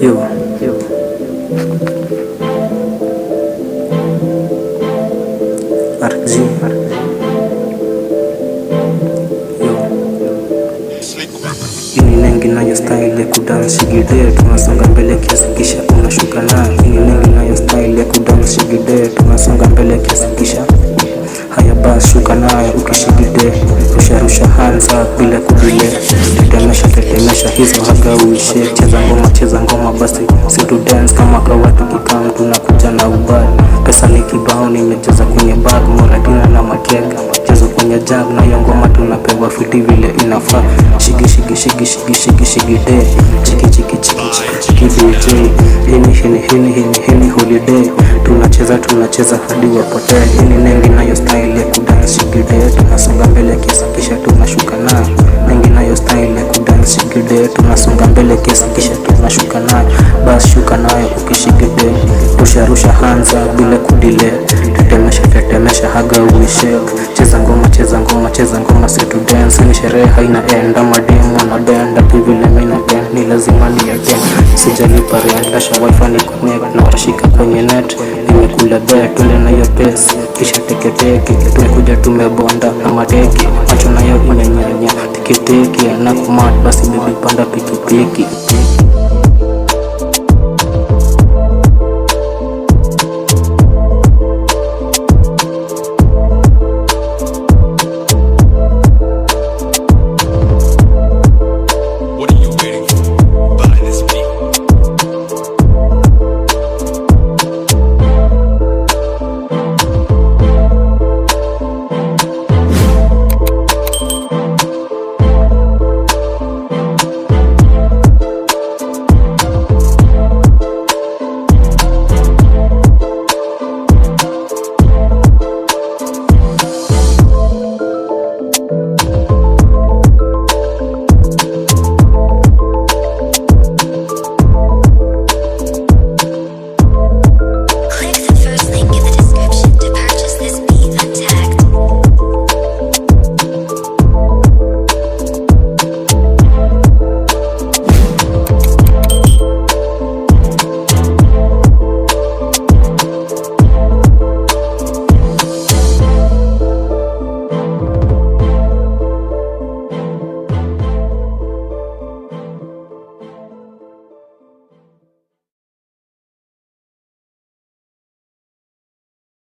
Yo. RG. Ini nengi nayo style ya kudance shigide, tunasonga mbele kiasi kisha unashuka na. Ini nengi nayo style ya kudance shigide, tunasonga mbele kiasi kisha haya bas shuka nayo ukishigide, rusha hands up bila kudile, tetemesha hizo haga uishe, cheza ngoma basi situ dance kama kawa tukikam tunakuja na ubali, pesa ni kibao nimecheza kwenye bag, moradina na makega chezo kwenye jab na hiyo ngoma tunapewa fiti vile inafaa, shigide chiki DJ hini holiday, tunacheza hadi wapotee. Ini nengi nayo style ya kudance shigide, tunasonga mbele kiasi kisha tunashuka na. Nengi nayo style ya kudance shigide, tunasonga mbele kiasi kisha tunashuka na. Bas shuka nayo ukishigide, rusha hands bila kudile, tetemesha haga uishe, cheza ngoma setu dance. Ni sherehe haina enda, mademu na benda vile mina bend, ni lazima ni again. Sijalipa rent, asha wifi ni connect na washika kwenye net, nimekula bet tule na hiyo pesa kisha teke tumekuja tumebonda na mateki, macho nayo imenyanya teke na kumat basi baby panda pikipiki.